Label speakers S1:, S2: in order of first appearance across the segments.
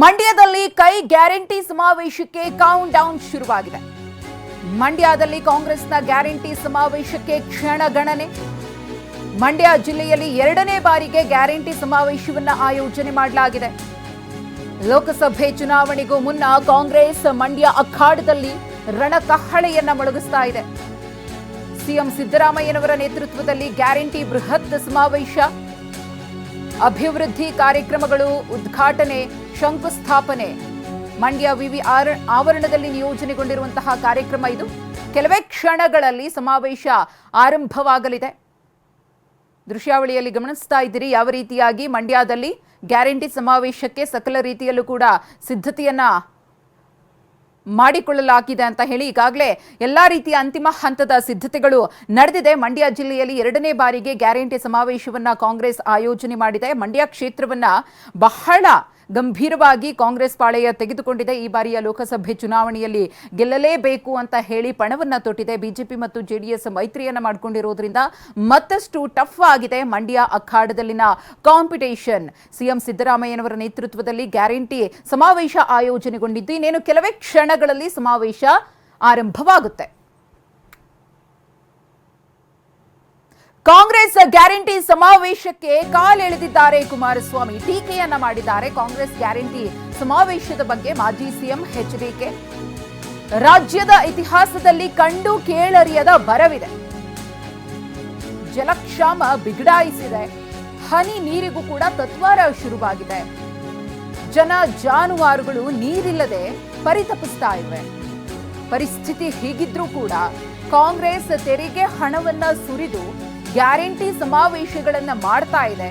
S1: ಮಂಡ್ಯದಲ್ಲಿ ಕೈ ಗ್ಯಾರಂಟಿ ಸಮಾವೇಶಕ್ಕೆ ಕೌಂಟ್ ಡೌನ್ ಶುರುವಾಗಿದೆ. ಮಂಡ್ಯದಲ್ಲಿ ಕಾಂಗ್ರೆಸ್ನ ಗ್ಯಾರಂಟಿ ಸಮಾವೇಶಕ್ಕೆ ಕ್ಷಣಗಣನೆ. ಮಂಡ್ಯ ಜಿಲ್ಲೆಯಲ್ಲಿ ಎರಡನೇ ಬಾರಿಗೆ ಗ್ಯಾರಂಟಿ ಸಮಾವೇಶವನ್ನ ಆಯೋಜನೆ ಮಾಡಲಾಗಿದೆ. ಲೋಕಸಭೆ ಚುನಾವಣೆಗೂ ಮುನ್ನ ಕಾಂಗ್ರೆಸ್ ಮಂಡ್ಯ ಅಖಾಡದಲ್ಲಿ ರಣಕಹಳೆಯನ್ನ ಮೊಳಗಿಸ್ತಾ ಇದೆ. ಸಿಎಂ ಸಿದ್ದರಾಮಯ್ಯನವರ ನೇತೃತ್ವದಲ್ಲಿ ಗ್ಯಾರಂಟಿ ಬೃಹತ್ ಸಮಾವೇಶ, ಅಭಿವೃದ್ಧಿ ಕಾರ್ಯಕ್ರಮಗಳು ಉದ್ಘಾಟನೆ, ಶಂಕುಸ್ಥಾಪನೆ. ಮಂಡ್ಯ ವಿವಿ ಆವರಣದಲ್ಲಿ ನಿಯೋಜನೆಗೊಂಡಿರುವಂತಹ ಕಾರ್ಯಕ್ರಮ ಇದು. ಕೆಲವೇ ಕ್ಷಣಗಳಲ್ಲಿ ಸಮಾವೇಶ ಆರಂಭವಾಗಲಿದೆ. ದೃಶ್ಯಾವಳಿಯಲ್ಲಿ ಗಮನಿಸ್ತಾ ಇದ್ದೀರಿ ಯಾವ ರೀತಿಯಾಗಿ ಮಂಡ್ಯದಲ್ಲಿ ಗ್ಯಾರಂಟಿ ಸಮಾವೇಶಕ್ಕೆ ಸಕಲ ರೀತಿಯಲ್ಲೂ ಕೂಡ ಸಿದ್ಧತೆಯನ್ನ ಮಾಡಿಕೊಳ್ಳಲಾಗಿದೆ ಅಂತ ಹೇಳಿ ಈಗಾಗಲೇ ಎಲ್ಲಾ ರೀತಿಯ ಅಂತಿಮ ಹಂತದ ಸಿದ್ಧತೆಗಳು ನಡೆದಿದೆ. ಮಂಡ್ಯ ಜಿಲ್ಲೆಯಲ್ಲಿ ಎರಡನೇ ಬಾರಿಗೆ ಗ್ಯಾರಂಟಿ ಸಮಾವೇಶವನ್ನ ಕಾಂಗ್ರೆಸ್ ಆಯೋಜನೆ ಮಾಡಿದೆ. ಮಂಡ್ಯ ಕ್ಷೇತ್ರವನ್ನ ಬಹಳ ಗಂಭೀರವಾಗಿ ಕಾಂಗ್ರೆಸ್ ಪಾಳೆಯ ತೆಗೆದುಕೊಂಡಿದೆ. ಈ ಬಾರಿಯ ಲೋಕಸಭೆ ಚುನಾವಣೆಯಲ್ಲಿ ಗೆಲ್ಲಲೇಬೇಕು ಅಂತ ಹೇಳಿ ಪಣವನ್ನ ತೊಟ್ಟಿದೆ. ಬಿಜೆಪಿ ಮತ್ತು ಜೆಡಿಎಸ್ ಮೈತ್ರಿಯನ್ನ ಮಾಡಿಕೊಂಡಿರೋದ್ರಿಂದ ಮತ್ತಷ್ಟು ಟಫ್ ಆಗಿದೆ ಮಂಡ್ಯ ಅಖಾಡದಲ್ಲಿನ ಕಾಂಪಿಟೇಷನ್. ಸಿಎಂ ಸಿದ್ದರಾಮಯ್ಯನವರ ನೇತೃತ್ವದಲ್ಲಿ ಗ್ಯಾರಂಟಿ ಸಮಾವೇಶ ಆಯೋಜನೆಗೊಂಡಿದ್ದು ಇನ್ನೇನು ಕೆಲವೇ ಕ್ಷಣಗಳಲ್ಲಿ ಸಮಾವೇಶ ಆರಂಭವಾಗುತ್ತೆ. ಕಾಂಗ್ರೆಸ್ ಗ್ಯಾರಂಟಿ ಸಮಾವೇಶಕ್ಕೆ ಕಾಲೆಳೆದಿದ್ದಾರೆ ಕುಮಾರಸ್ವಾಮಿ. ಟೀಕೆಯನ್ನ ಮಾಡಿದ್ದಾರೆ ಕಾಂಗ್ರೆಸ್ ಗ್ಯಾರಂಟಿ ಸಮಾವೇಶದ ಬಗ್ಗೆ ಮಾಜಿ ಸಿಎಂ ಎಚ್ಡಿಕೆ. ರಾಜ್ಯದ ಇತಿಹಾಸದಲ್ಲಿ ಕಂಡು ಕೇಳರಿಯದ ಬರವಿದೆ. ಜಲಕ್ಷಾಮ ಬಿಗಡಾಯಿಸಿದೆ. ಹನಿ ನೀರಿಗೂ ಕೂಡ ತತ್ವಾರ ಶುರುವಾಗಿದೆ. ಜನ ಜಾನುವಾರುಗಳು ನೀರಿಲ್ಲದೆ ಪರಿತಪಿಸ್ತಾ ಇವೆ. ಪರಿಸ್ಥಿತಿ ಹೀಗಿದ್ರೂ ಕೂಡ ಕಾಂಗ್ರೆಸ್ ತೆರಿಗೆ ಹಣವನ್ನ ಸುರಿದು ಗ್ಯಾರಂಟಿ ಸಮಾವೇಶಗಳನ್ನ ಮಾಡ್ತಾ ಇದೆ.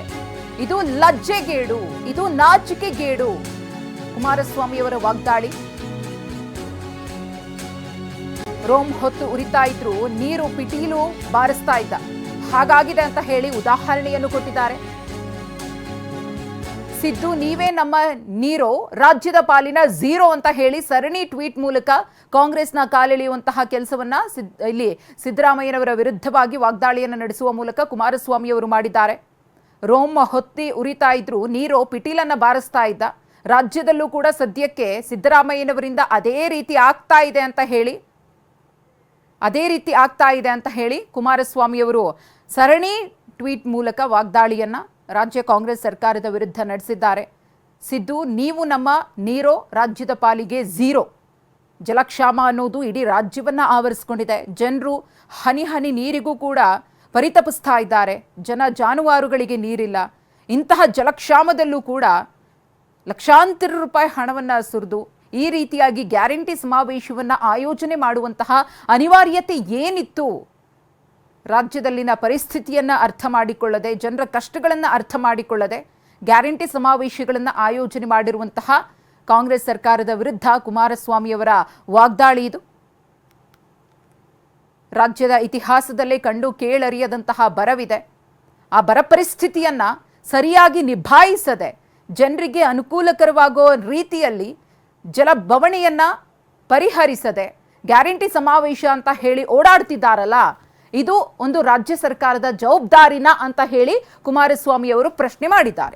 S1: ಇದು ಲಜ್ಜೆಗೇಡು, ಇದು ನಾಚಿಕೆಗೇಡು. ಕುಮಾರಸ್ವಾಮಿಯವರ ವಾಗ್ದಾಳಿ. ರೋಮ್ ಹೊತ್ತು ಉರಿತಾ ಇದ್ರು, ನೀರು ಪಿಟೀಲು ಬಾರಿಸ್ತಾ ಇದ್ದ, ಹಾಗಾಗಿದೆ ಅಂತ ಹೇಳಿ ಉದಾಹರಣೆಯನ್ನು ಕೊಟ್ಟಿದ್ದಾರೆ. ಸಿದ್ದು ನೀವೇ ನಮ್ಮ ನೀರೋ, ರಾಜ್ಯದ ಪಾಲಿನ ಝೀರೋ ಅಂತ ಹೇಳಿ ಸರಣಿ ಟ್ವೀಟ್ ಮೂಲಕ ಕಾಂಗ್ರೆಸ್ನ ಕಾಲೆಳೆಯುವಂತಹ ಕೆಲಸವನ್ನ ಇಲ್ಲಿ ಸಿದ್ದರಾಮಯ್ಯನವರ ವಿರುದ್ಧವಾಗಿ ವಾಗ್ದಾಳಿಯನ್ನು ನಡೆಸುವ ಮೂಲಕ ಕುಮಾರಸ್ವಾಮಿ ಅವರು ಮಾಡಿದ್ದಾರೆ. ರೋಮ್ ಹೊತ್ತಿ ಉರಿತಾ ಇದ್ರು, ನೀರೋ ಪಿಟೀಲನ್ನ ಬಾರಿಸ್ತಾ ಇದ್ದ, ರಾಜ್ಯದಲ್ಲೂ ಕೂಡ ಸದ್ಯಕ್ಕೆ ಸಿದ್ದರಾಮಯ್ಯನವರಿಂದ ಅದೇ ರೀತಿ ಆಗ್ತಾ ಇದೆ ಅಂತ ಹೇಳಿ ಕುಮಾರಸ್ವಾಮಿಯವರು ಸರಣಿ ಟ್ವೀಟ್ ಮೂಲಕ ವಾಗ್ದಾಳಿಯನ್ನ ರಾಜ್ಯ ಕಾಂಗ್ರೆಸ್ ಸರ್ಕಾರದ ವಿರುದ್ಧ ನಡೆಸಿದ್ದಾರೆ. ಸಿದ್ದು ನೀವು ನಮ್ಮ ನೀರೋ, ರಾಜ್ಯದ ಪಾಲಿಗೆ ಝೀರೋ. ಜಲಕ್ಷಾಮ ಅನ್ನೋದು ಇಡೀ ರಾಜ್ಯವನ್ನ ಆವರಿಸಿಕೊಂಡಿದೆ. ಜನರು ಹನಿ ಹನಿ ನೀರಿಗೂ ಕೂಡ ಪರಿತಪಿಸ್ತಾ ಇದ್ದಾರೆ. ಜನ ಜಾನುವಾರುಗಳಿಗೆ ನೀರಿಲ್ಲ. ಇಂತಹ ಜಲಕ್ಷಾಮದಲ್ಲೂ ಕೂಡ ಲಕ್ಷಾಂತರ ರೂಪಾಯಿ ಹಣವನ್ನ ಸುರಿದು ಈ ರೀತಿಯಾಗಿ ಗ್ಯಾರಂಟಿ ಸಮಾವೇಶವನ್ನ ಆಯೋಜನೆ ಮಾಡುವಂತಹ ಅನಿವಾರ್ಯತೆ ಏನಿತ್ತು? ರಾಜ್ಯದಲ್ಲಿನ ಪರಿಸ್ಥಿತಿಯನ್ನ ಅರ್ಥ ಮಾಡಿಕೊಳ್ಳದೆ, ಜನರ ಕಷ್ಟಗಳನ್ನು ಅರ್ಥ ಮಾಡಿಕೊಳ್ಳದೆ ಗ್ಯಾರಂಟಿ ಸಮಾವೇಶಗಳನ್ನು ಆಯೋಜನೆ ಮಾಡಿರುವಂತಹ ಕಾಂಗ್ರೆಸ್ ಸರ್ಕಾರದ ವಿರುದ್ಧ ಕುಮಾರಸ್ವಾಮಿಯವರ ವಾಗ್ದಾಳಿ ಇದು. ರಾಜ್ಯದ ಇತಿಹಾಸದಲ್ಲೇ ಕಂಡು ಕೇಳರಿಯದಂತಹ ಬರವಿದೆ. ಆ ಬರ ಪರಿಸ್ಥಿತಿಯನ್ನ ಸರಿಯಾಗಿ ನಿಭಾಯಿಸದೆ ಜನರಿಗೆ ಅನುಕೂಲಕರವಾಗೋ ರೀತಿಯಲ್ಲಿ ಜಲಬವಣೆಯನ್ನ ಪರಿಹರಿಸದೆ ಗ್ಯಾರಂಟಿ ಸಮಾವೇಶ ಅಂತ ಹೇಳಿ ಓಡಾಡ್ತಿದ್ದಾರಲ್ಲ, ಇದು ಒಂದು ರಾಜ್ಯ ಸರ್ಕಾರದ ಜವಾಬ್ದಾರಿನ ಅಂತ ಹೇಳಿ ಕುಮಾರಸ್ವಾಮಿ ಅವರು ಪ್ರಶ್ನೆ ಮಾಡಿದ್ದಾರೆ.